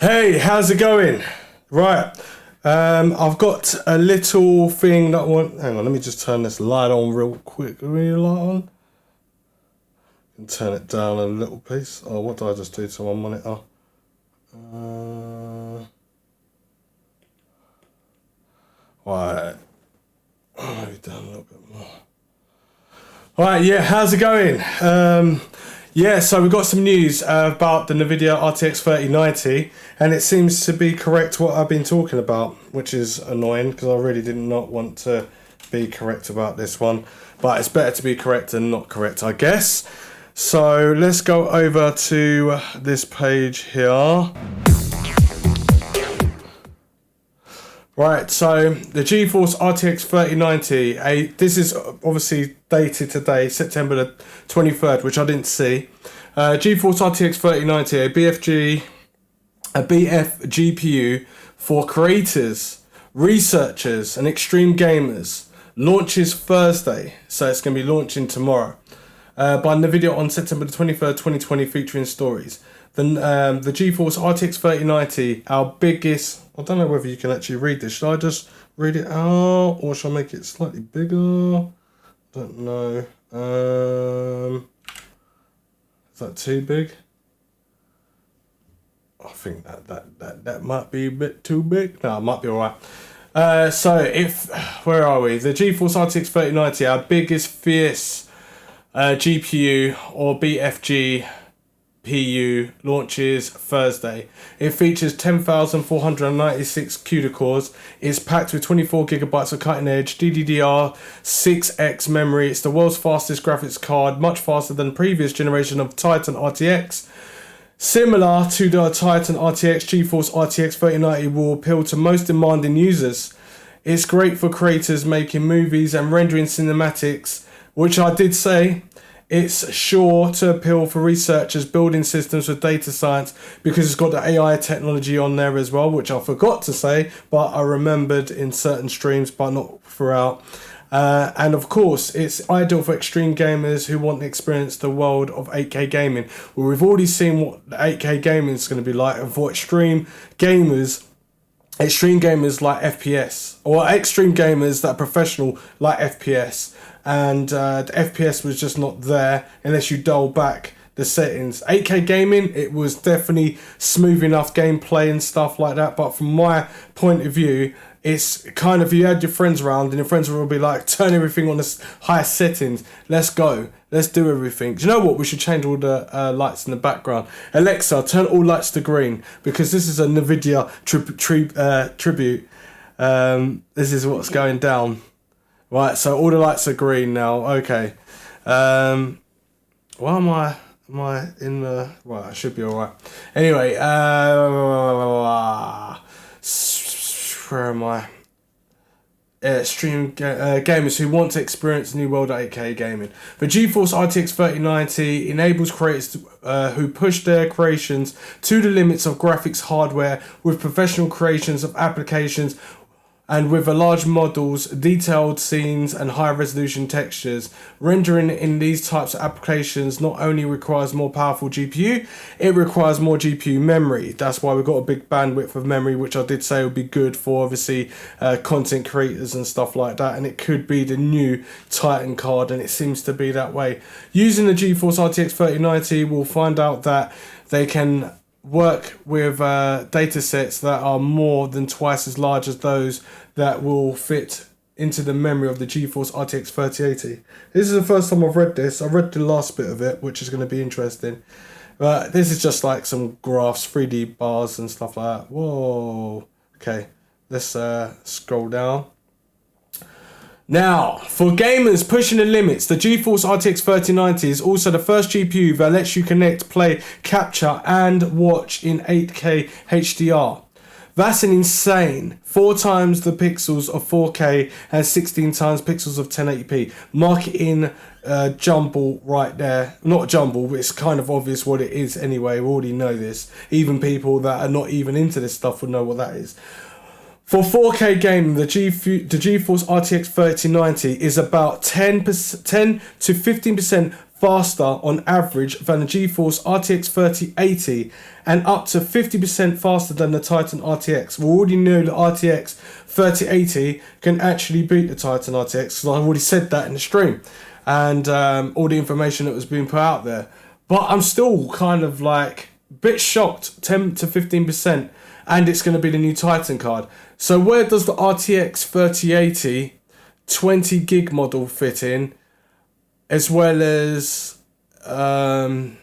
Hey, how's it going? Right, I've got a little thing that I want. Hang on, let me just turn this light on real quick. Really light on. And turn it down a little piece. Oh, what did I just do to my monitor? Right. Maybe down a little bit more. Alright, yeah, how's it going? Yeah, so we've got some news about the Nvidia RTX 3090, and it seems to be correct what I've been talking about, which is annoying because I really did not want to be correct about this one, but it's better to be correct than not correct, I guess. So let's go over to this page here. Right, so the GeForce RTX 3090, this is obviously dated today, September the 23rd, which I didn't see. GeForce RTX 3090, a BF GPU for creators, researchers, and extreme gamers. Launches Thursday, so it's going to be launching tomorrow. By Nvidia on September the 23rd, 2020, featuring stories. The GeForce RTX 3090, our biggest... I don't know whether you can actually read this. Should I just read it out, or should I make it slightly bigger? Don't know. Is that too big? I think that might be a bit too big. No, it might be alright. So where are we? The GeForce RTX 3090, our biggest fierce GPU or BFG PU, launches Thursday. It features 10,496 CUDA cores. It's packed with 24 gigabytes of cutting edge DDR6X memory. It's the world's fastest graphics card, much faster than the previous generation of Titan RTX. Similar to the Titan RTX, GeForce RTX 3090 will appeal to most demanding users. It's great for creators making movies and rendering cinematics, which I did say. It's sure to appeal for researchers building systems for data science because it's got the AI technology on there as well, which I forgot to say, but I remembered in certain streams, but not throughout. And of course, it's ideal for extreme gamers who want to experience the world of 8K gaming. Well, we've already seen what 8K gaming is going to be like, and for extreme gamers like FPS, or extreme gamers that are professional like FPS. And the FPS was just not there unless you dial back the settings. 8K gaming, it was definitely smooth enough gameplay and stuff like that, but from my point of view, it's kind of, you had your friends around and your friends will be like, turn everything on the highest settings, let's go, let's do everything. Do you know what, we should change all the lights in the background. Alexa, turn all lights to green, because this is a Nvidia tribute. This is what's going down. Right, so all the lights are green now. Okay. Why am I in the... Right, I should be alright. Anyway, where am I? Extreme gamers who want to experience the new world of 8K gaming. The GeForce RTX 3090 enables creators who push their creations to the limits of graphics hardware with professional creations of applications and with a large models, detailed scenes and high resolution textures. Rendering in these types of applications not only requires more powerful GPU, it requires more GPU memory. That's why we've got a big bandwidth of memory, which I did say would be good for obviously content creators and stuff like that, and it could be the new Titan card, and it seems to be that way. Using the GeForce RTX 3090, we'll find out that they can work with data sets that are more than twice as large as those that will fit into the memory of the GeForce RTX 3080. This is the first time I've read this. I read the last bit of it, which is going to be interesting. But this is just like some graphs, 3D bars and stuff like that. Whoa. Okay, let's scroll down. Now, for gamers pushing the limits, the GeForce RTX 3090 is also the first GPU that lets you connect, play, capture, and watch in 8K HDR. That's an insane 4 times the pixels of 4K and 16 times pixels of 1080p. Mark it in jumble right there. Not jumble, but it's kind of obvious what it is anyway. We already know this. Even people that are not even into this stuff would know what that is. For 4K gaming, the GeForce RTX 3090 is about 10 to 15% faster on average than the GeForce RTX 3080 and up to 50% faster than the Titan RTX. We already know the RTX 3080 can actually beat the Titan RTX because I already said that in the stream and all the information that was being put out there. But I'm still kind of like a bit shocked, 10 to 15%, and it's going to be the new Titan card. So where does the RTX 3080 20 gig model fit in, as well as to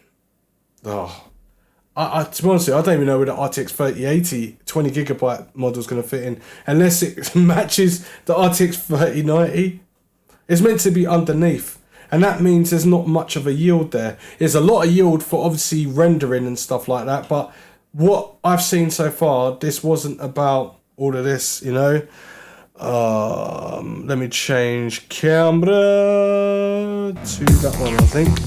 be honest with you, I don't even know where the RTX 3080 20 gigabyte model is going to fit in, unless it matches the RTX 3090. It's meant to be underneath, and that means there's not much of a yield there. There's a lot of yield for obviously rendering and stuff like that, but what I've seen so far, this wasn't about all of this, you know. Let me change camera to that one, I think.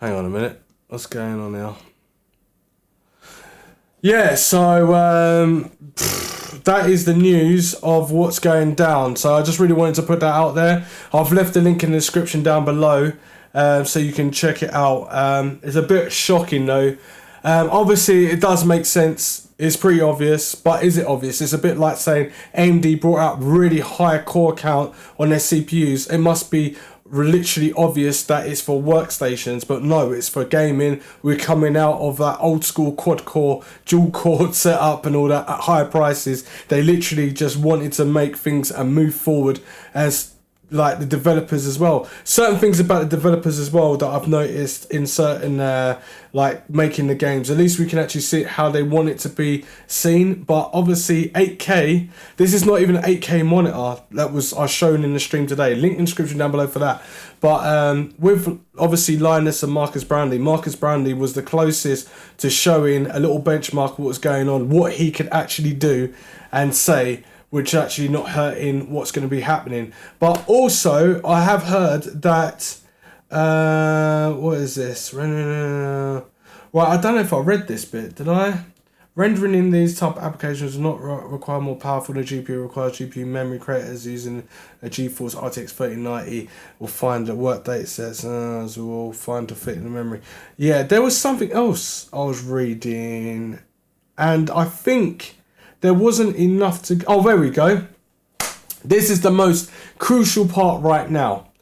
Hang on a minute. What's going on now? Yeah, so that is the news of what's going down. So I just really wanted to put that out there. I've left the link in the description down below, so you can check it out. It's a bit shocking though. Obviously it does make sense. It's pretty obvious, but is it obvious? It's a bit like saying AMD brought out really high core count on their CPUs. It must be literally obvious that it's for workstations, but no, it's for gaming. We're coming out of that old school quad core, dual core setup and all that at higher prices. They literally just wanted to make things and move forward as like the developers as well. Certain things about the developers as well that I've noticed in certain like making the games, at least we can actually see how they want it to be seen. But obviously 8K, this is not even an 8K monitor that was shown in the stream today. Link in the description down below for that. But with obviously Linus and Marcus Brownlee was the closest to showing a little benchmark of what was going on, what he could actually do and say, which actually not hurting what's going to be happening. But also, I have heard that, what is this? Well, I don't know if I read this bit, did I? Rendering in these type of applications does not require more powerful than GPU, requires GPU memory. Creators using a GeForce RTX 3090 will find the work data sets, so we'll find to fit in the memory. Yeah, there was something else I was reading, and I think there wasn't enough to... Oh, there we go. This is the most crucial part right now.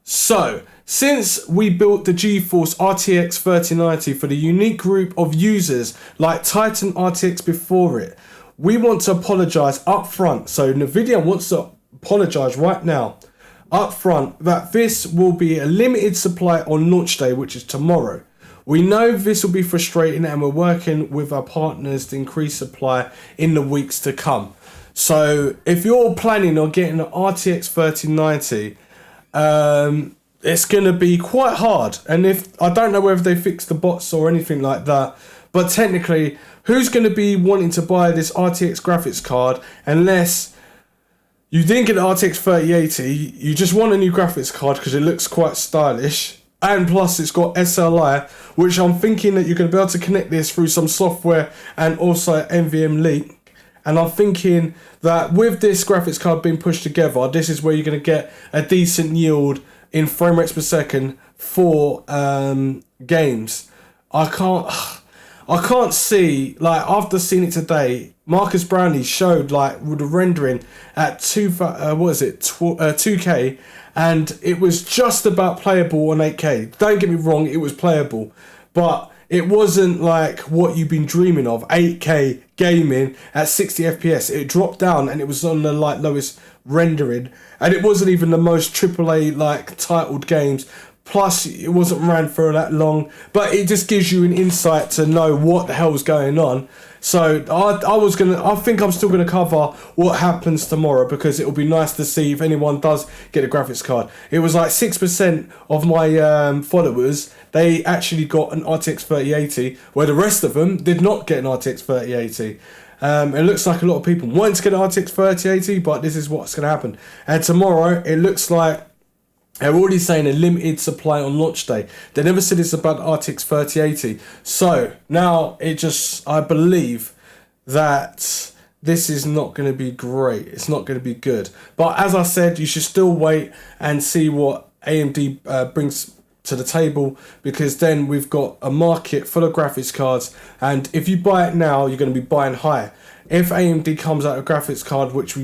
So, since we built the GeForce RTX 3090 for the unique group of users like Titan RTX before it, we want to apologize up front. So, Nvidia wants to apologize right now up front that this will be a limited supply on launch day, which is tomorrow. We know this will be frustrating and we're working with our partners to increase supply in the weeks to come. So if you're planning on getting an RTX 3090, it's going to be quite hard. And if I don't know whether they fixed the bots or anything like that, but technically, who's going to be wanting to buy this RTX graphics card unless you didn't get the RTX 3080, you just want a new graphics card because it looks quite stylish. And plus it's got SLI, which I'm thinking that you're going to be able to connect this through some software and also NVMe link. And I'm thinking that with this graphics card being pushed together, this is where you're going to get a decent yield in frame rates per second for games. I can't see, like after seeing it today, Marcus Brownlee showed like with the rendering at 2K, and it was just about playable on 8K. Don't get me wrong, it was playable, but it wasn't like what you've been dreaming of, 8K gaming at 60 FPS. It dropped down and it was on the like lowest rendering, and it wasn't even the most AAA like titled games. Plus, it wasn't ran for that long, but it just gives you an insight to know what the hell's going on. So I think I'm still gonna cover what happens tomorrow because it'll be nice to see if anyone does get a graphics card. It was like 6% of my followers, they actually got an RTX 3080, where the rest of them did not get an RTX 3080. It looks like a lot of people want to get an RTX 3080, but this is what's gonna happen. And tomorrow, it looks like They're already saying a limited supply on launch day. They never said it's about the RTX 3080. So now I believe that this is not going to be great. It's not going to be good. But as I said, you should still wait and see what AMD brings to the table, because then we've got a market full of graphics cards, and if you buy it now, you're going to be buying high. If AMD comes out a graphics card, which I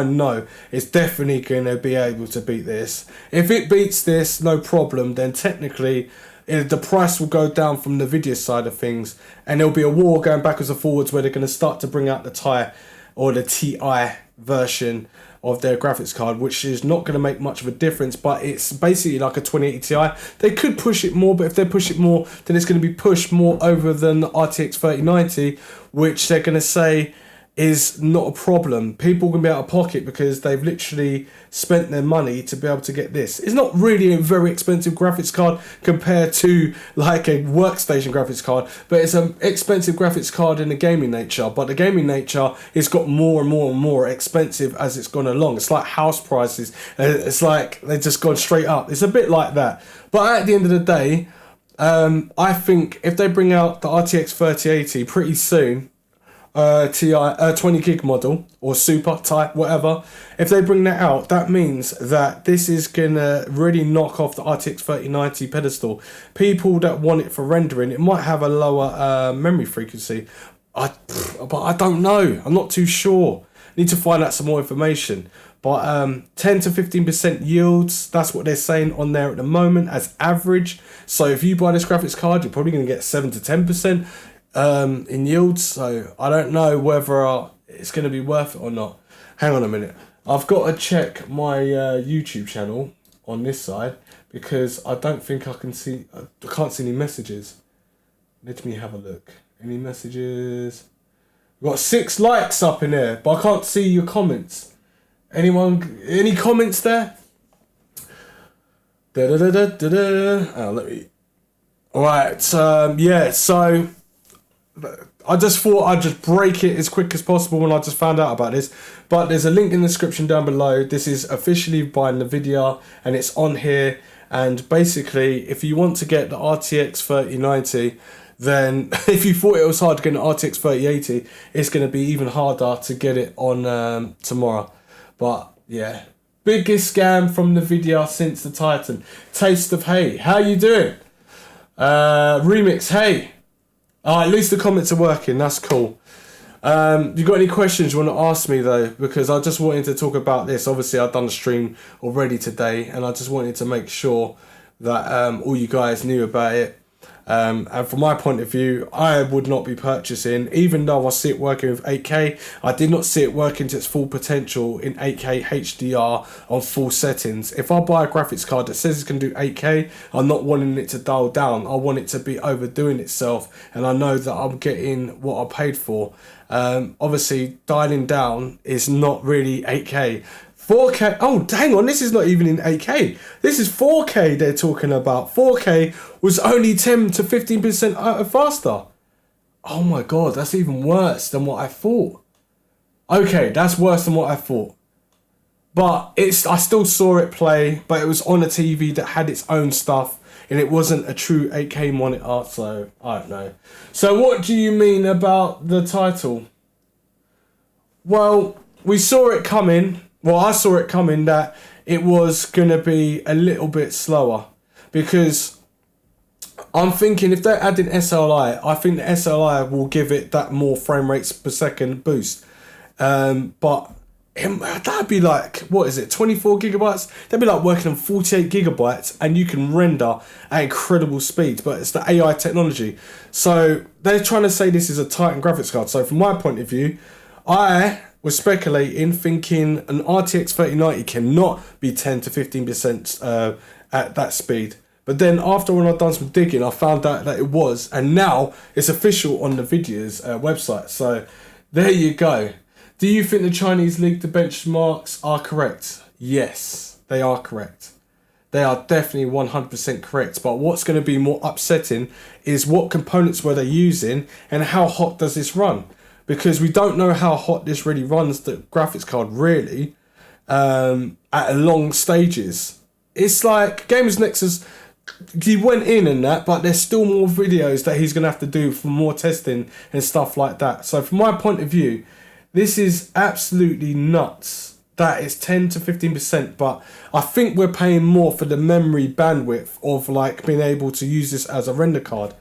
know, is definitely going to be able to beat this. If it beats this, no problem, then technically the price will go down from the Nvidia side of things, and there'll be a war going backwards and forwards where they're going to start to bring out the TI or the TI version of their graphics card, which is not going to make much of a difference, but it's basically like a 2080 Ti. They could push it more, but if they push it more, then it's going to be pushed more over than the RTX 3090, which they're going to say is not a problem. People can be out of pocket because they've literally spent their money to be able to get this. It's not really a very expensive graphics card compared to like a workstation graphics card, but it's an expensive graphics card in the gaming nature. But the gaming nature has got more and more and more expensive as it's gone along. It's like house prices. It's like they've just gone straight up. It's a bit like that. But at the end of the day, I think if they bring out the RTX 3080 pretty soon, TI 20 gig model or super type, whatever, if they bring that out, that means that this is gonna really knock off the RTX 3090 pedestal. People that want it for rendering, it might have a lower memory frequency, but I don't know. I'm not too sure. Need to find out some more information. But 10 to 15% yields, that's what they're saying on there at the moment as average. So if you buy this graphics card, you're probably going to get 7 to 10% in yields. So I don't know whether it's going to be worth it or not. Hang on a minute. I've got to check my YouTube channel on this side, because I don't think I can't see any messages. Let me have a look. Any messages? We've got 6 likes up in there, but I can't see your comments. Anyone? Any comments there? Oh, let me. All right. Yeah. So I just thought I'd just break it as quick as possible when I just found out about this. But there's a link in the description down below. This is officially by Nvidia, and it's on here. And basically, if you want to get the RTX 3090, then if you thought it was hard to get an RTX 3080, it's going to be even harder to get it on tomorrow. But yeah, biggest scam from Nvidia since the Titan. Taste of Hey, how you doing? Remix, hey. At least the comments are working, that's cool. You got any questions you want to ask me though? Because I just wanted to talk about this. Obviously I've done a stream already today, and I just wanted to make sure that all you guys knew about it. And from my point of view, I would not be purchasing, even though I see it working with 8K. I did not see it working to its full potential in 8K HDR on full settings. If I buy a graphics card that says it can do 8K, I'm not wanting it to dial down. I want it to be overdoing itself, and I know that I'm getting what I paid for. Obviously, dialing down is not really 8K. 4K, oh hang on, this is not even in 8K. This is 4K they're talking about. 4K was only 10 to 15% faster. Oh my god, that's even worse than what I thought. Okay, that's worse than what I thought. But I still saw it play, but it was on a TV that had its own stuff, and it wasn't a true 8K monitor, so I don't know. So what do you mean about the title? Well, we saw it coming. Well, I saw it coming that it was going to be a little bit slower, because I'm thinking if they're adding SLI, I think the SLI will give it that more frame rates per second boost. But that'd be like, what is it, 24 gigabytes? That'd be like working on 48 gigabytes, and you can render at incredible speeds, but it's the AI technology. So they're trying to say this is a Titan graphics card. So from my point of view, I was speculating, thinking an RTX 3090 cannot be 10 to 15% at that speed. But then after when I've done some digging, I found out that it was, and now it's official on Nvidia's website. So there you go. Do you think the Chinese leaked the benchmarks are correct? Yes, they are correct. They are definitely 100% correct. But what's going to be more upsetting is what components were they using, and how hot does this run? Because we don't know how hot this really runs, the graphics card, really, at long stages. it's like Gamers Nexus, he went in and that, but there's still more videos that he's going to have to do for more testing and stuff like that. So from my point of view, this is absolutely nuts that it's 10 to 15%, but I think we're paying more for the memory bandwidth of like being able to use this as a render card.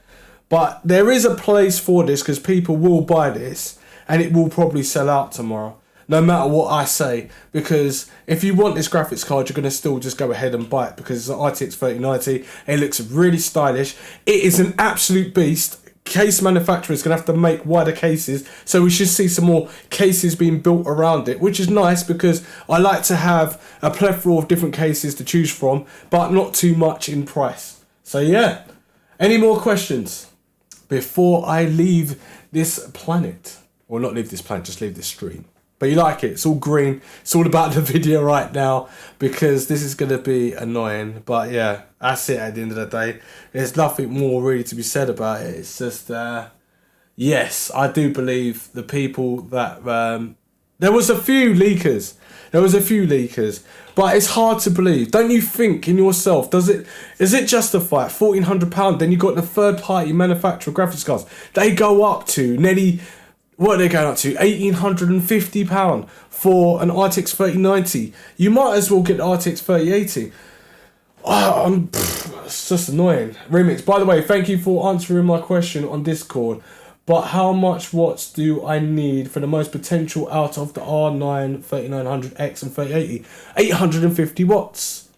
But there is a place for this because people will buy this and it will probably sell out tomorrow, no matter what I say. Because if you want this graphics card, you're going to still just go ahead and buy it because it's an RTX 3090. It looks really stylish. It is an absolute beast. Case manufacturer is going to have to make wider cases, so we should see some more cases being built around it, which is nice because I like to have a plethora of different cases to choose from, but not too much in price. So yeah, any more questions before I leave this planet? Or not leave this planet, just leave this stream. But you like it, it's all green, it's all about the video right now because this is going to be annoying. But yeah, that's it at the end of the day. There's nothing more really to be said about it. It's just, yes, I do believe the people that, there was a few leakers, but it's hard to believe. Don't you think in yourself, is it justify £1,400? Then you got the third party manufacturer graphics cards. They go up to nearly, what are they going up to? £1,850 for an RTX 3090. You might as well get the RTX 3080. It's just annoying. Remix, by the way, thank you for answering my question on Discord. But how much watts do I need for the most potential out of the R9 3900X and 3080? 850 watts.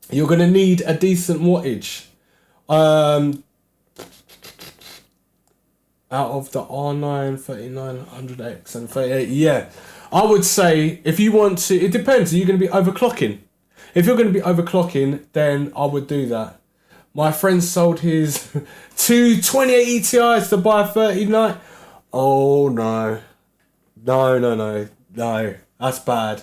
You're going to need a decent wattage. Out of the R9 3900X and 3080, yeah. I would say if you want to, it depends. Are you going to be overclocking? If you're going to be overclocking, then I would do that. My friend sold his two 2080 Ti's to buy a 3090. Oh no. No. That's bad.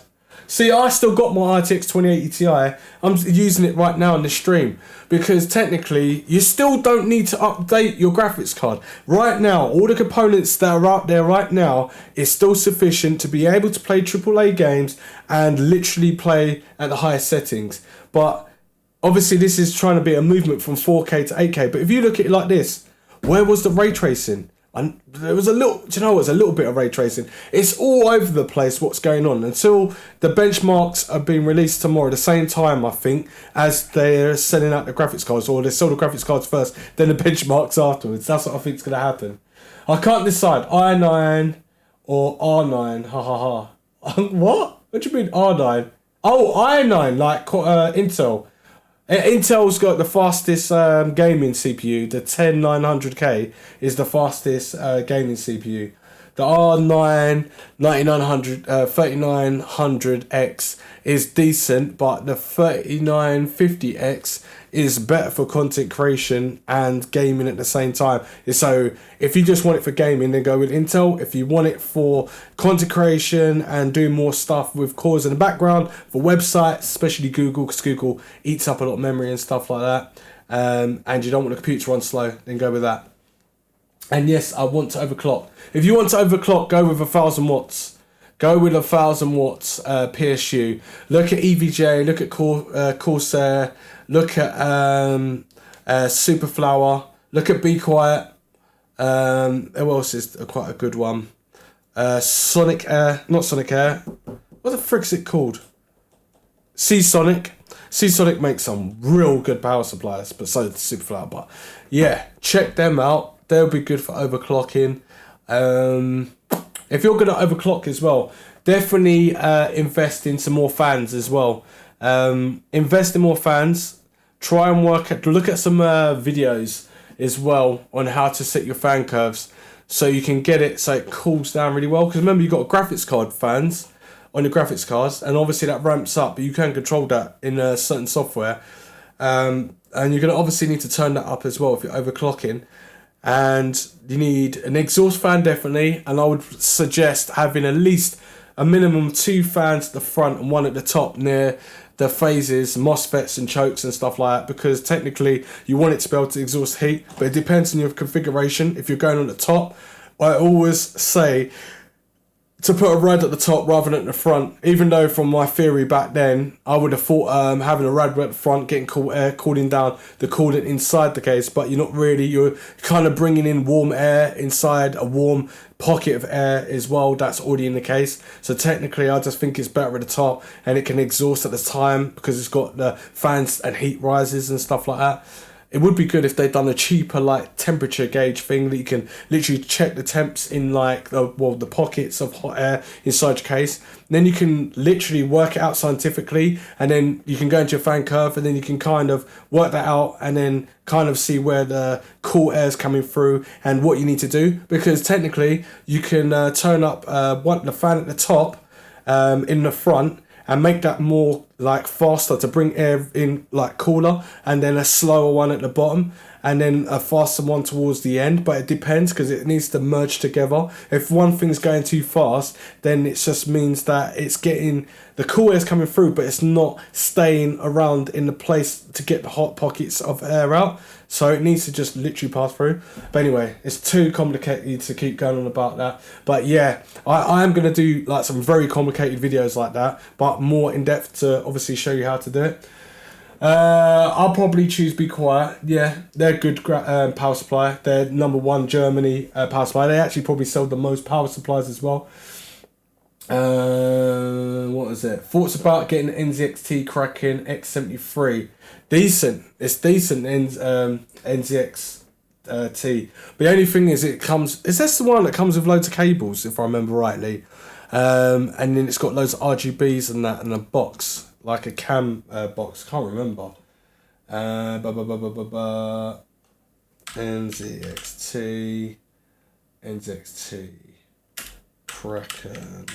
See, I still got my RTX 2080 Ti. I'm using it right now in the stream because technically you still don't need to update your graphics card. Right now, all the components that are out there right now is still sufficient to be able to play AAA games and literally play at the highest settings. But obviously this is trying to be a movement from 4K to 8K. But if you look at it like this, where was the ray tracing? And there was a little, do you know what? There's a little bit of ray tracing. It's all over the place what's going on until the benchmarks are being released tomorrow at the same time, I think, as they're selling out the graphics cards, or they sell the graphics cards first, then the benchmarks afterwards. That's what I think is going to happen. I can't decide i9 or R9. Ha ha ha. What? What do you mean R9? Oh, i9, like Intel. Intel's got the fastest gaming CPU. The 10900K is the fastest gaming CPU. The R9 3900X is decent, but the 3950X is better for content creation and gaming at the same time. So if you just want it for gaming, then go with Intel. If you want it for content creation and doing more stuff with cores in the background for websites, especially Google, because Google eats up a lot of memory and stuff like that, and you don't want the computer to run slow, then go with that. And yes, I want to overclock. If you want to overclock, go with 1000 watts. Go with 1000 watts PSU. Look at EVGA, look at Corsair, look at Superflower, look at Be Quiet. Who else is quite a good one? Sonic Air, not Sonic Air. What the frick is it called? Seasonic. Seasonic makes some real good power supplies, but so does Superflower. But yeah, check them out. They'll be good for overclocking. If you're going to overclock as well, definitely invest in some more fans as well. Invest in more fans. Try and look at some videos as well on how to set your fan curves so you can get it so it cools down really well. Because remember, you've got graphics card fans on your graphics cards, and obviously that ramps up, but you can control that in certain software. And you're going to obviously need to turn that up as well if you're overclocking. And you need an exhaust fan definitely, and I would suggest having at least a minimum 2 fans at the front and 1 at the top near the phases, MOSFETs and chokes and stuff like that, because technically you want it to be able to exhaust heat, but it depends on your configuration. If you're going on the top, I always say to put a rad at the top rather than at the front, even though from my theory back then, I would have thought having a rad at the front, getting cool air, cooling down the coolant inside the case, but you're not really, you're kind of bringing in warm air inside a warm pocket of air as well that's already in the case. So technically I just think it's better at the top, and it can exhaust at the time because it's got the fans and heat rises and stuff like that. It would be good if they'd done a cheaper like temperature gauge thing that you can literally check the temps in like the pockets of hot air inside your case. Then you can literally work it out scientifically, and then you can go into your fan curve, and then you can kind of work that out, and then kind of see where the cool air is coming through and what you need to do. Because technically you can turn up the fan at the top in the front, and make that more like faster to bring air in like cooler, and then a slower one at the bottom, and then a faster one towards the end. But it depends because it needs to merge together. If one thing's going too fast, then it just means that it's getting the cool air's coming through, but it's not staying around in the place to get the hot pockets of air out. So it needs to just literally pass through. But anyway, it's too complicated to keep going on about that. But yeah, I am going to do like some very complicated videos like that, but more in depth to obviously show you how to do it. I'll probably choose Be Quiet. Yeah, they're a good power supply. They're #1 Germany power supply. They actually probably sell the most power supplies as well. What is it? Thoughts about getting NZXT cracking X73. Decent. It's decent in NZXT. But the only thing is it comes... Is this the one that comes with loads of cables, if I remember rightly? And then it's got loads of RGBs and that, and a box. Like a cam box. Can't remember. NZXT. Kraken.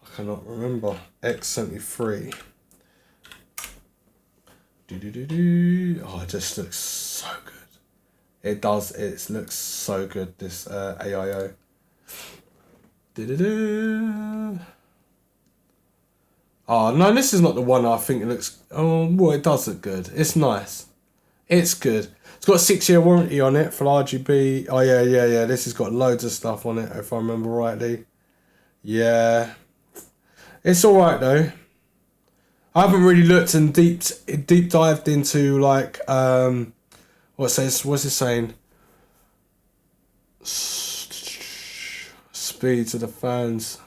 I cannot remember. X73. Oh, it just looks so good. It does. It looks so good, this AIO. Oh, no, this is not the one I think it looks... Oh, well, it does look good. It's nice. It's good. It's got a 6-year warranty on it for RGB. Oh, yeah. This has got loads of stuff on it, if I remember rightly. Yeah. It's alright, though. I haven't really looked and deep dived into, like, what's it saying? Speeds of the fans.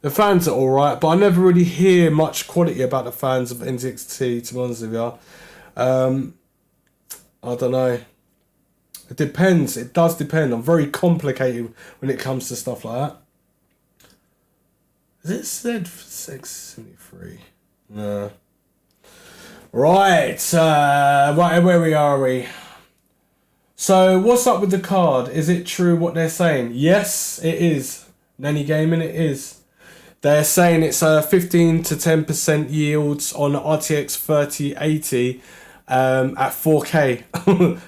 The fans are alright, but I never really hear much quality about the fans of NZXT, to be honest with you. I don't know. It depends. It does depend. I'm very complicated when it comes to stuff like that. Is it said 673? No. Right. Where are we? So, what's up with the card? Is it true what they're saying? Yes, it is. Nanny Gaming, it is. They're saying it's 15 to 10% yields on RTX 3080 at 4K.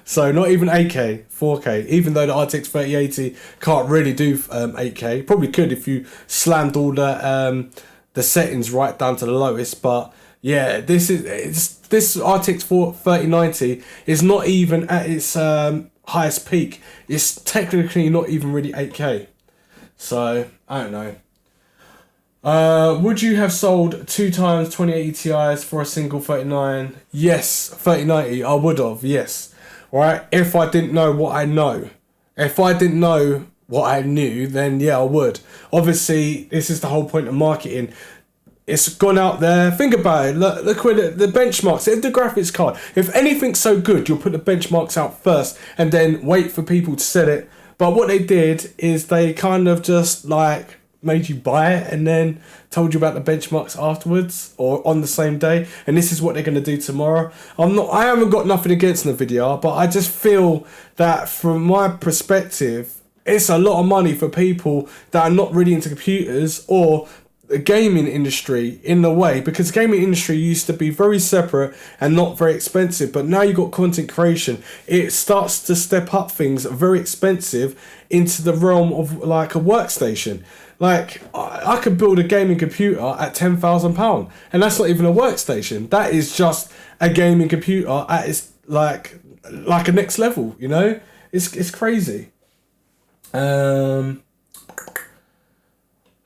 So not even 8K, 4K. Even though the RTX 3080 can't really do 8K. Probably could if you slammed all the settings right down to the lowest. But yeah, this RTX 3090 is not even at its highest peak. It's technically not even really 8K. So I don't know. Would you have sold 2 times 2080 Ti's for a single 39? Yes, 3090, I would have, yes. Right, if I didn't know what I know. If I didn't know what I knew, then yeah, I would. Obviously, this is the whole point of marketing. It's gone out there. Think about it. Look where the benchmarks. If the graphics card, if anything's so good, you'll put the benchmarks out first and then wait for people to sell it. But what they did is they kind of just like made you buy it and then told you about the benchmarks afterwards or on the same day, and this is what they're going to do tomorrow. I haven't got nothing against Nvidia, but I just feel that from my perspective it's a lot of money for people that are not really into computers or the gaming industry in a way, because the gaming industry used to be very separate and not very expensive, but now you've got content creation. It starts to step up things very expensive into the realm of like a workstation. Like, I could build a gaming computer at £10,000, and that's not even a workstation. That is just a gaming computer at its like a next level, you know? It's crazy.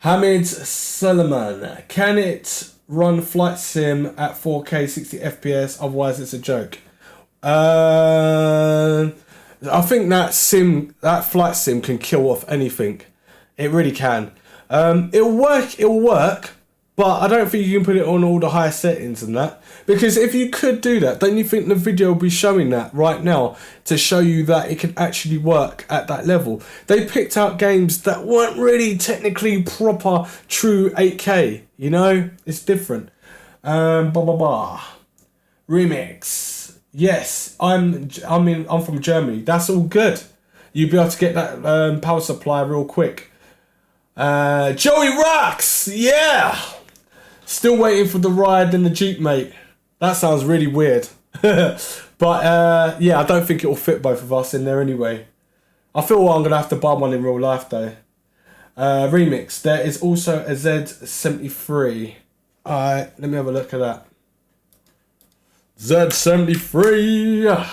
Hamid Suleiman, can it run flight sim at 4K 60 FPS? Otherwise, it's a joke. I think that flight sim can kill off anything. It really can. It'll work, but I don't think you can put it on all the higher settings and that. Because if you could do that, don't you think the video will be showing that right now to show you that it can actually work at that level? They picked out games that weren't really technically proper true 8K, you know? It's different. Remix. Yes, I'm from Germany. That's all good. You'll be able to get that power supply real quick. Joey Rocks, yeah! Still waiting for the ride in the Jeep, mate. That sounds really weird. But yeah, I don't think it will fit both of us in there anyway. I feel I'm going to have to buy one in real life though. Remix, there is also a Z73. Alright, let me have a look at that. Z73.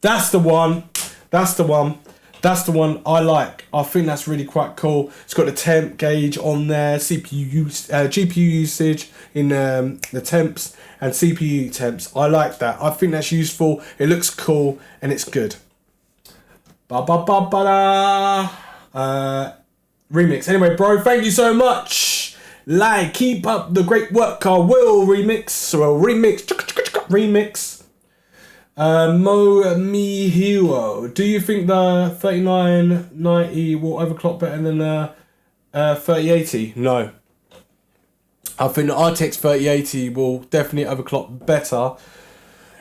That's the one. That's the one. That's the one I like. I think that's really quite cool. It's got the temp gauge on there, GPU usage in the temps and CPU temps. I like that. I think that's useful. It looks cool and it's good. Remix. Anyway, bro, thank you so much. Like, keep up the great work. I will remix. Remix. Mo Mi Hero. Do you think the 3990 will overclock better than the 3080? No. I think the RTX 3080 will definitely overclock better.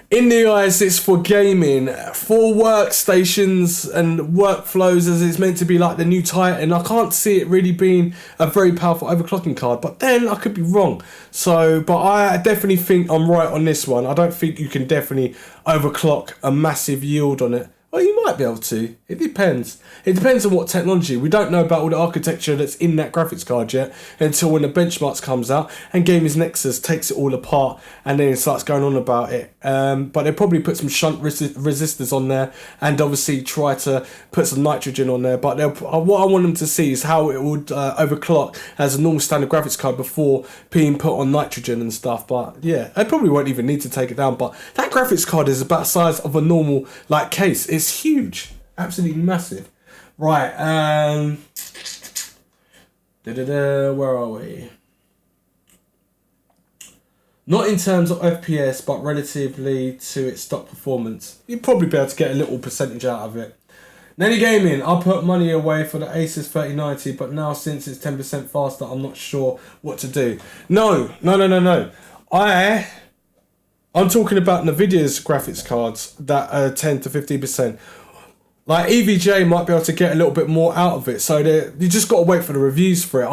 In the eyes, it's for gaming, for workstations and workflows, as it's meant to be like the new Titan. I can't see it really being a very powerful overclocking card, but then I could be wrong. So, but I definitely think I'm right on this one. I don't think you can definitely overclock a massive yield on it. Well, you might be able to. It depends. It depends on what technology. We don't know about all the architecture that's in that graphics card yet until when the benchmarks comes out and Gamers Nexus takes it all apart and then it starts going on about it. But they probably put some shunt resistors on there and obviously try to put some nitrogen on there. But what I want them to see is how it would overclock as a normal standard graphics card before being put on nitrogen and stuff. But yeah, they probably won't even need to take it down. But that graphics card is about the size of a normal like case. It's huge, absolutely massive. Right, where are we? Not in terms of FPS, but relatively to its stock performance. You'd probably be able to get a little percentage out of it. Nanny Gaming, I put money away for the Asus 3090, but now since it's 10% faster, I'm not sure what to do. No. I'm talking about Nvidia's graphics cards that are 10 to 15%. Like EVGA might be able to get a little bit more out of it, so you just got to wait for the reviews for it.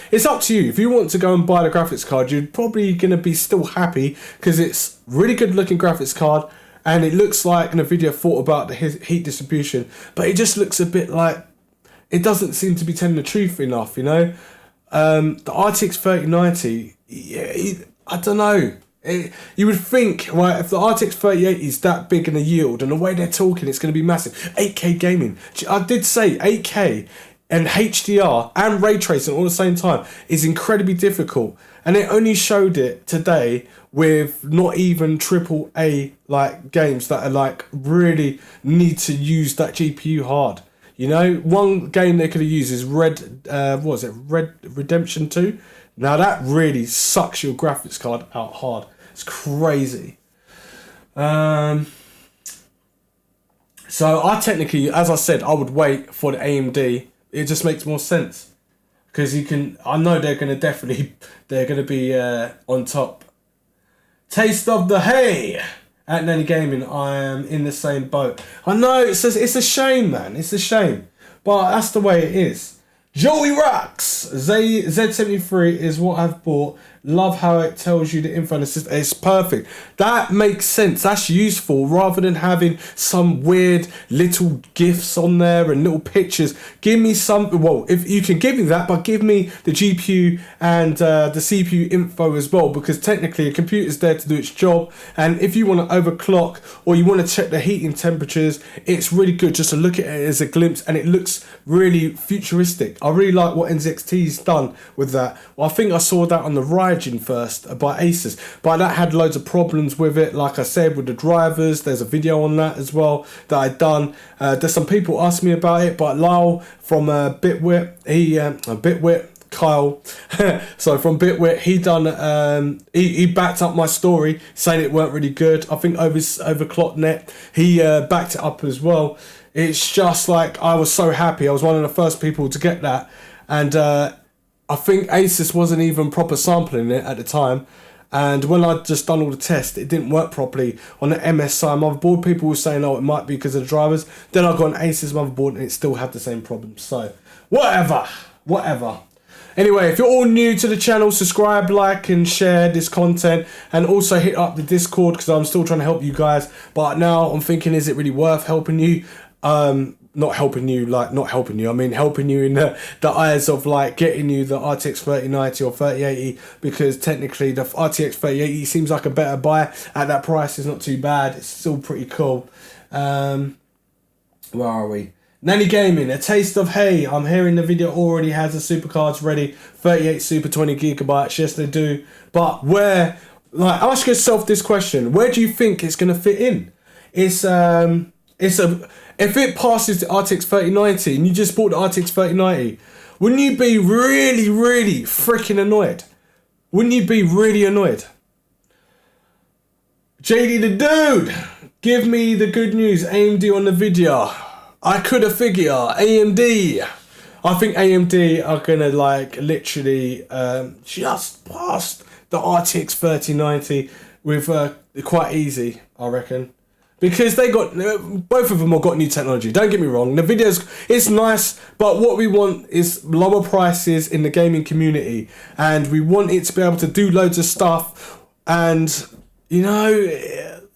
It's up to you. If you want to go and buy the graphics card, you're probably going to be still happy because it's really good looking graphics card and it looks like Nvidia thought about the heat distribution, but it just looks a bit like it doesn't seem to be telling the truth enough, you know. The RTX 3090, I don't know. You would think, right, if the RTX 3080 is that big in a yield and the way they're talking, it's going to be massive. 8K gaming. I did say 8K and HDR and ray tracing all at the same time is incredibly difficult. And they only showed it today with not even AAA like games that are like really need to use that GPU hard. You know, one game they could have used is Red Redemption 2. Now that really sucks your graphics card out hard. It's crazy. So I technically, as I said, I would wait for the AMD. It just makes more sense because I know they're going to be on top. Taste of the hay at Nanny Gaming. I am in the same boat. I know it's a shame, man. It's a shame, but that's the way it is. Joey Rocks, Z73 is what I've bought Love how it tells you the info in the system. It's perfect. That makes sense. That's useful rather than having some weird little GIFs on there and little pictures. Give me some, well, if you can give me that, but give me the GPU and the CPU info as well, because technically a computer's there to do its job. And if you want to overclock or you want to check the heating temperatures, it's really good just to look at it as a glimpse, and it looks really futuristic. I really like what NZXT's done with that. Well, I think I saw that on the Ryujin first by Asus, but that had loads of problems with it, like I said, with the drivers. There's a video on that as well that I done. There's some people ask me about it, but Lyle from Kyle so from Bitwit, he done he backed up my story saying it weren't really good. I think overclock.net, he backed it up as well. It's just like, I was so happy. I was one of the first people to get that, and I think Asus wasn't even proper sampling it at the time, and when I'd just done all the tests, it didn't work properly on the MSI motherboard. People were saying, oh, it might be because of the drivers. Then I got an Asus motherboard and it still had the same problem. So whatever. Anyway, if you're all new to the channel, subscribe, like and share this content, and also hit up the Discord, because I'm still trying to help you guys. But now I'm thinking, is it really worth helping you? Not helping you, like not helping you, I mean helping you in the eyes of like getting you the RTX 3090 or 3080, because technically the RTX 3080 seems like a better buy at that price. It's not too bad, it's still pretty cool. Where are we? Nanny Gaming, a taste of hay. I'm hearing the video already has the super cards ready. 38 super 20 gigabytes. Yes, they do. But where, like, ask yourself this question: where do you think it's gonna fit in? If it passes the RTX 3090 and you just bought the RTX 3090, wouldn't you be really, really freaking annoyed? Wouldn't you be really annoyed? JD the dude, give me the good news. AMD on the video. I could have figured AMD. I think AMD are gonna like literally just pass the RTX 3090 with quite easy, I reckon. Because they got, both of them have got new technology. Don't get me wrong, the videos, it's nice, but what we want is lower prices in the gaming community, and we want it to be able to do loads of stuff. And you know,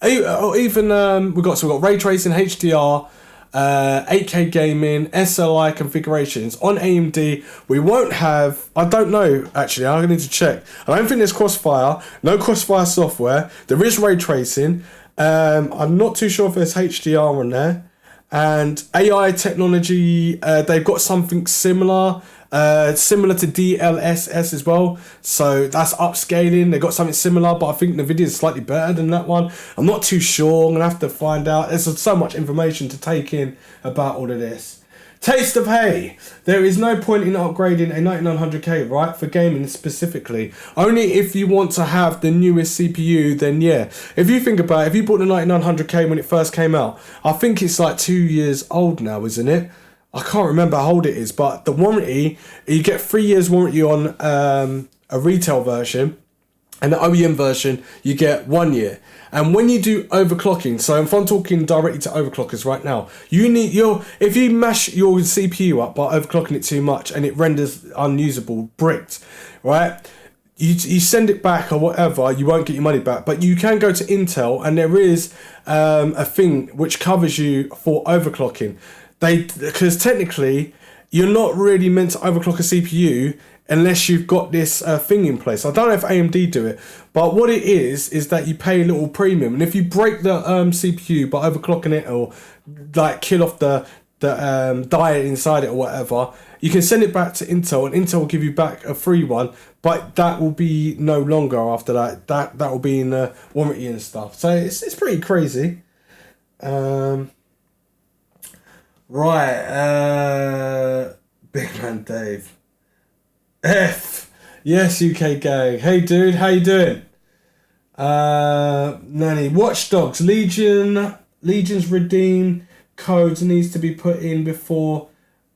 even we've got ray tracing, HDR, 8K gaming, SLI configurations on AMD. We won't have, I don't know actually, I need to check. I don't think there's crossfire, no crossfire software. There is ray tracing. I'm not too sure if there's HDR on there, and AI technology, they've got something similar to DLSS as well, so that's upscaling. They've got something similar, but I think Nvidia is slightly better than that one. I'm not too sure, I'm gonna have to find out. There's so much information to take in about all of this. Taste of hay. There is no point in upgrading a 9900K, right, for gaming specifically. Only if you want to have the newest CPU, then yeah. If you think about it, if you bought the 9900K when it first came out, I think it's like 2 years old now, isn't it? I can't remember how old it is, but the warranty, you get 3 years warranty on a retail version, and the OEM version, you get 1 year. And when you do overclocking, so if I'm talking directly to overclockers right now, you need if you mash your CPU up by overclocking it too much and it renders unusable, bricked, right? You send it back or whatever, you won't get your money back. But you can go to Intel, and there is a thing which covers you for overclocking. Because technically, you're not really meant to overclock a CPU unless you've got this thing in place. I don't know if AMD do it, but what it is that you pay a little premium, and if you break the CPU by overclocking it or like kill off the diet inside it or whatever, you can send it back to Intel, and Intel will give you back a free one, but that will be no longer after that. That will be in the warranty and stuff. So it's pretty crazy. Right, Big Man Dave. F. Yes, UK gang. Hey dude, how you doing? Nanny. Watch Dogs. Legion's redeem codes needs to be put in before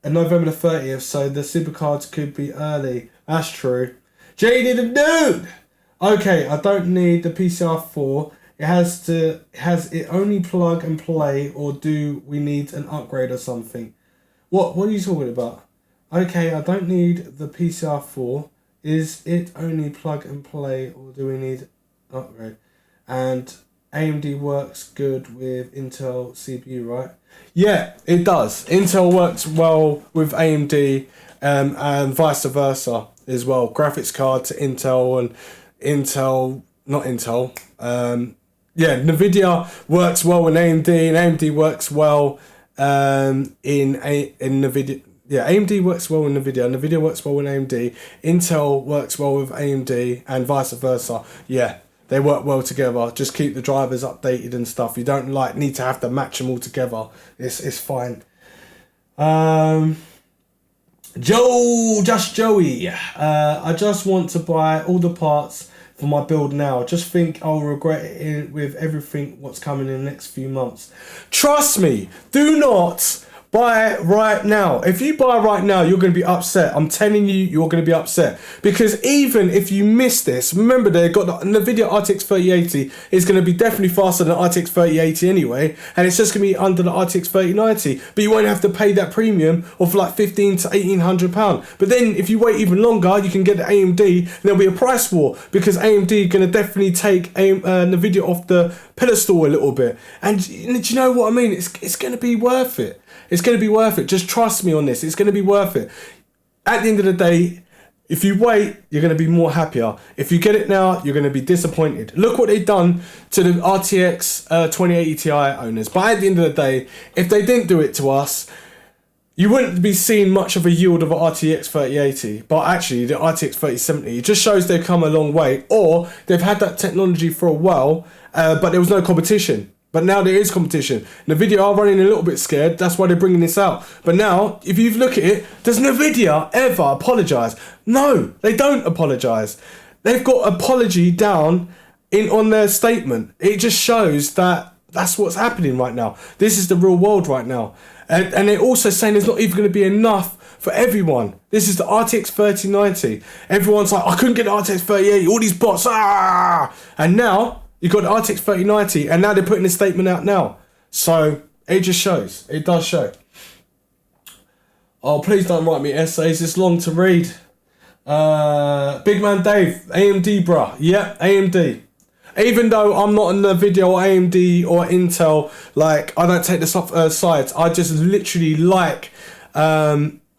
November the 30th, so the supercards could be early. That's true. JD the dude! Okay, I don't need the PCR4. Has it only plug and play, or do we need an upgrade or something? What are you talking about? Okay, I don't need the PCR4. Is it only plug and play, or do we need upgrade? And AMD works good with Intel CPU, right? Yeah, it does. Intel works well with AMD, and vice versa as well. Graphics card to Intel, and Intel, not Intel. Yeah, Nvidia works well with AMD, and AMD works well in Nvidia. Yeah, AMD works well with Nvidia. Nvidia works well with AMD. Intel works well with AMD, and vice versa. Yeah, they work well together. Just keep the drivers updated and stuff. You don't need to have to match them all together. It's fine. Joey. I just want to buy all the parts for my build now. Just think I'll regret it with everything what's coming in the next few months. Trust me, do not buy right now. If you buy right now, you're going to be upset. I'm telling you, you're going to be upset. Because even if you miss this, remember they've got the Nvidia RTX 3080 is going to be definitely faster than RTX 3080 anyway. And it's just going to be under the RTX 3090. But you won't have to pay that premium of like £1,500 to £1,800. But then if you wait even longer, you can get the AMD and there'll be a price war. Because AMD are going to definitely take Nvidia off the pedestal a little bit. And do you know what I mean? It's going to be worth it. It's going to be worth it. Just trust me on this. It's going to be worth it. At the end of the day, if you wait, you're going to be more happier. If you get it now, you're going to be disappointed. Look what they've done to the RTX 2080 Ti owners. But at the end of the day, if they didn't do it to us, you wouldn't be seeing much of a yield of an RTX 3080. But actually, the RTX 3070, it just shows they've come a long way. Or they've had that technology for a while, but there was no competition. But now there is competition. Nvidia are running a little bit scared. That's why they're bringing this out. But now, if you look at it, does Nvidia ever apologise? No, they don't apologise. They've got apology down on their statement. It just shows that that's what's happening right now. This is the real world right now. And they're also saying there's not even going to be enough for everyone. This is the RTX 3090. Everyone's like, I couldn't get the RTX 3080. All these bots. And now you got the RTX 3090, and now they're putting a statement out now. So it just shows. It does show. Oh, please don't write me essays. It's long to read. Big Man Dave, AMD, bruh. Yeah, AMD. Even though I'm not on the video or AMD or Intel, like I don't take the sides. I just literally like.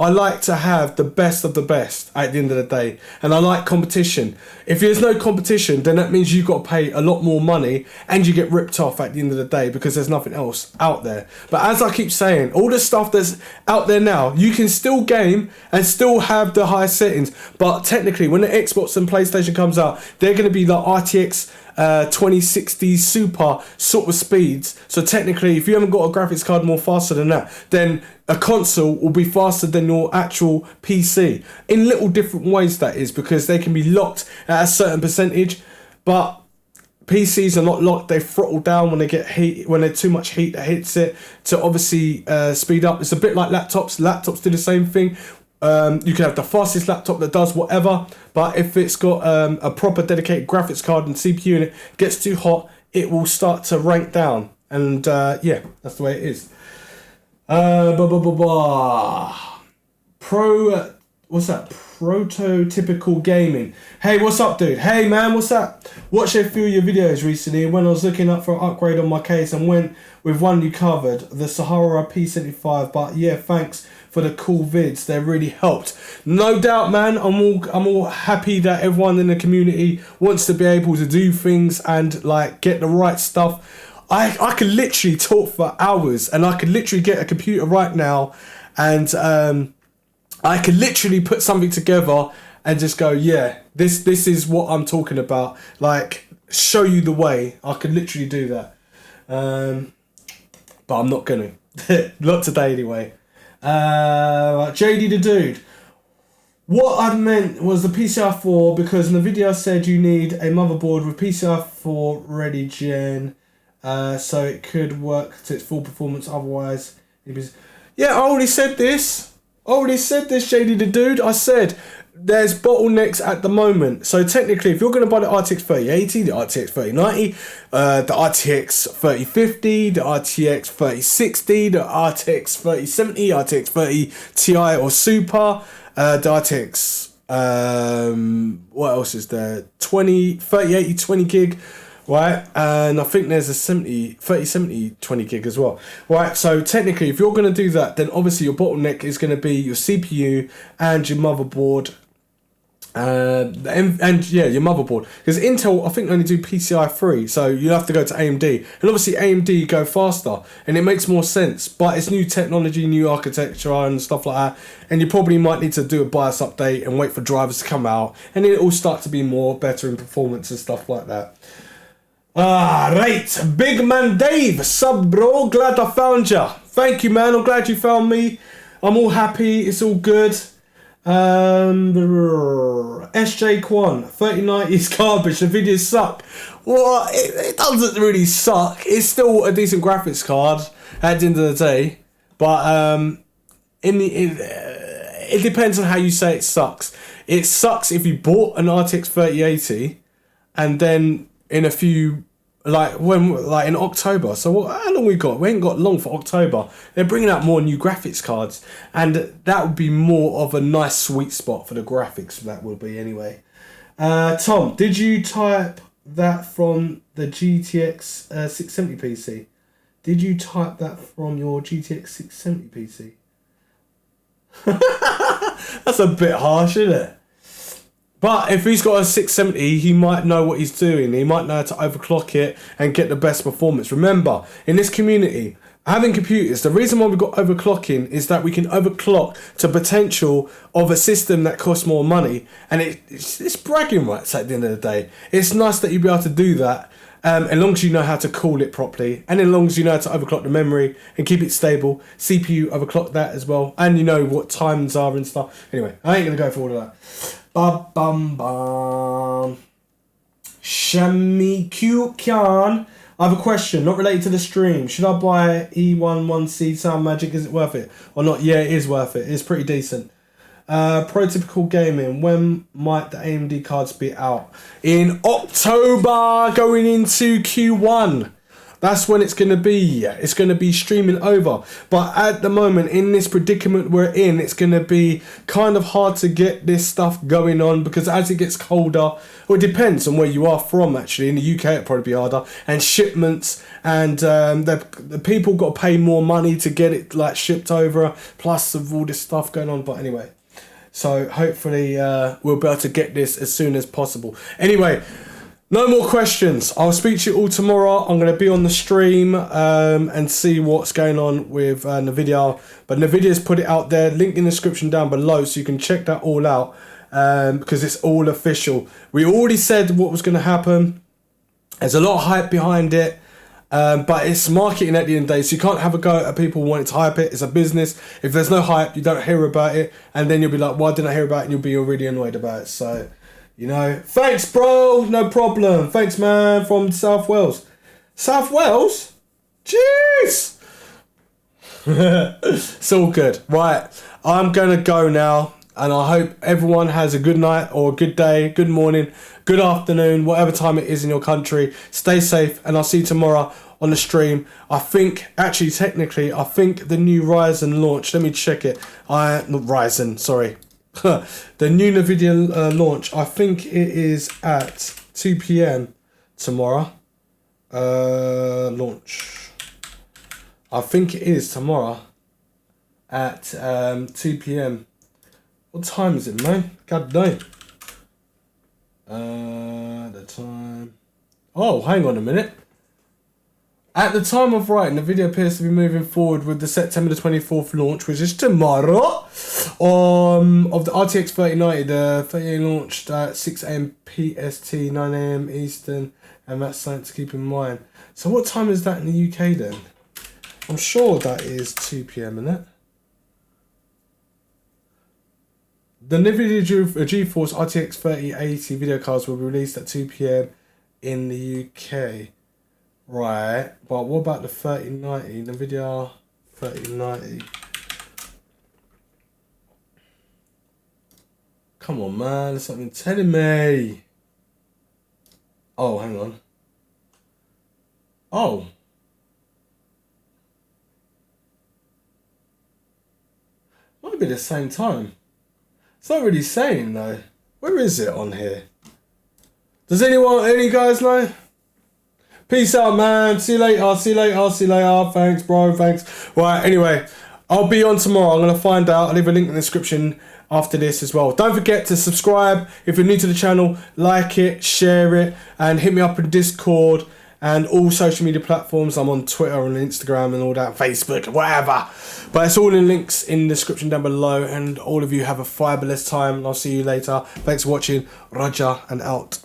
I like to have the best of the best at the end of the day. And I like competition. If there's no competition, then that means you've got to pay a lot more money and you get ripped off at the end of the day because there's nothing else out there. But as I keep saying, all the stuff that's out there now, you can still game and still have the high settings. But technically, when the Xbox and PlayStation comes out, they're going to be the RTX 2060 Super sort of speeds. So technically, if you haven't got a graphics card more faster than that, then a console will be faster than your actual PC. In little different ways, that is, because they can be locked at a certain percentage. But PCs are not locked. They throttle down when they get heat, when there's too much heat that hits it to obviously speed up. It's a bit like laptops. Laptops do the same thing. You can have the fastest laptop that does whatever, but if it's got a proper dedicated graphics card and CPU and it gets too hot, it will start to rank down. And yeah, that's the way it is. What's that? Prototypical gaming. Hey, what's up, dude? Hey, man, what's up? Watched a few of your videos recently when I was looking up for an upgrade on my case and went with one you covered, the Sahara P75. But yeah, thanks for the cool vids. They really helped. No doubt, man. I'm all happy that everyone in the community wants to be able to do things and like get the right stuff. I could literally talk for hours, and I could literally get a computer right now and I could literally put something together and just go, yeah, this is what I'm talking about. Like, show you the way. I could literally do that. But I'm not going to. Not today, anyway. JD the Dude. What I meant was the PCI 4, because Nvidia said you need a motherboard with PCI 4 ready gen, so it could work to its full performance. Otherwise, yeah, I already said this. JD the Dude. I said there's bottlenecks at the moment. So technically, if you're going to buy the RTX 3080, the RTX 3090, the RTX 3050, the RTX 3060, the RTX 3070, RTX 30 Ti or Super, the RTX What else is there? 3080 20 gig, right? And I think there's a 3070 20 gig as well, right? So technically, if you're going to do that, then obviously your bottleneck is going to be your CPU and your motherboard. And yeah, your motherboard, because Intel I think only do PCI 3, so you have to go to AMD, and obviously AMD go faster and it makes more sense, but it's new technology, new architecture and stuff like that, and you probably might need to do a BIOS update and wait for drivers to come out, and then it will start to be more better in performance and stuff like that. Right, Big Man Dave, sub bro, glad I found ya. Thank you, man. I'm glad you found me. I'm all happy, it's all good. SJ Quan, 3090 is garbage, the videos suck. Well, it doesn't really suck. It's still a decent graphics card at the end of the day, but it depends on how you say it sucks. It sucks if you bought an RTX 3080 and then in a few, like in October. So how long we got? We ain't got long for October. They're bringing out more new graphics cards, and that would be more of a nice sweet spot for the graphics. That would be anyway. Tom, did you type that from the GTX 670 PC? Did you type that from your GTX 670 PC? That's a bit harsh, isn't it? But if he's got a 670, he might know what he's doing. He might know how to overclock it and get the best performance. Remember, in this community, having computers, the reason why we've got overclocking is that we can overclock to potential of a system that costs more money. And it's bragging rights at the end of the day. It's nice that you be able to do that, as long as you know how to cool it properly, and as long as you know how to overclock the memory and keep it stable. CPU overclock that as well, and you know what times are and stuff. Anyway, I ain't going to go for all of that. Shami Q Khan, I have a question, not related to the stream. Should I buy E11C Sound Magic? Is it worth it or not? Yeah, it is worth it. It's pretty decent. Prototypical gaming. When might the AMD cards be out? In October, going into Q1. That's when it's going to be. It's going to be streaming over. But at the moment, in this predicament we're in, it's going to be kind of hard to get this stuff going on, because as it gets colder, well, it depends on where you are from, actually. In the UK, it'll probably be harder. And shipments, and the people got to pay more money to get it like shipped over, plus of all this stuff going on. But anyway, so hopefully we'll be able to get this as soon as possible. Anyway, no more questions. I'll speak to you all tomorrow. I'm going to be on the stream and see what's going on with Nvidia. But Nvidia's put it out there. Link in the description down below so you can check that all out, because it's all official. We already said what was going to happen. There's a lot of hype behind it. But it's marketing at the end of the day, so you can't have a go at people wanting to hype it. It's a business. If there's no hype, you don't hear about it. And then you'll be like, why didn't I hear about it? And you'll be already annoyed about it. So, you know, thanks, bro. No problem. Thanks, man, from South Wales. South Wales? Jeez. It's all good. Right. I'm going to go now. And I hope everyone has a good night or a good day, good morning, good afternoon, whatever time it is in your country. Stay safe, and I'll see you tomorrow on the stream. I think, actually, technically, I think the new Ryzen launch, let me check it. Not Ryzen, sorry. The new Nvidia launch, I think it is at 2 p.m. tomorrow. Launch. I think it is tomorrow at 2 p.m. What time is it, man? God damn. The time. Oh, hang on a minute. At the time of writing, the video appears to be moving forward with the September the 24th launch, which is tomorrow, of the RTX 3090. The 3080 launched at 6 a.m. PST, 9 a.m. Eastern, and that's something to keep in mind. So what time is that in the UK then? I'm sure that is 2 p.m, isn't it? The Nvidia GeForce RTX 3080 video cards will be released at 2 p.m. in the UK. Right, but what about the 3090? Nvidia 3090. Come on, man, there's something telling me. Oh, hang on. Oh. Might be the same time. It's not really saying though. Where is it on here? Does any guys know? Peace out, man. See you later. See you later. See you later. Thanks, bro. Thanks. Right, anyway, I'll be on tomorrow. I'm going to find out. I'll leave a link in the description after this as well. Don't forget to subscribe. If you're new to the channel, like it, share it, and hit me up in Discord and all social media platforms. I'm on Twitter and Instagram and all that, Facebook, whatever. But it's all in links in the description down below. And all of you have a fabulous time. And I'll see you later. Thanks for watching. Roger and out.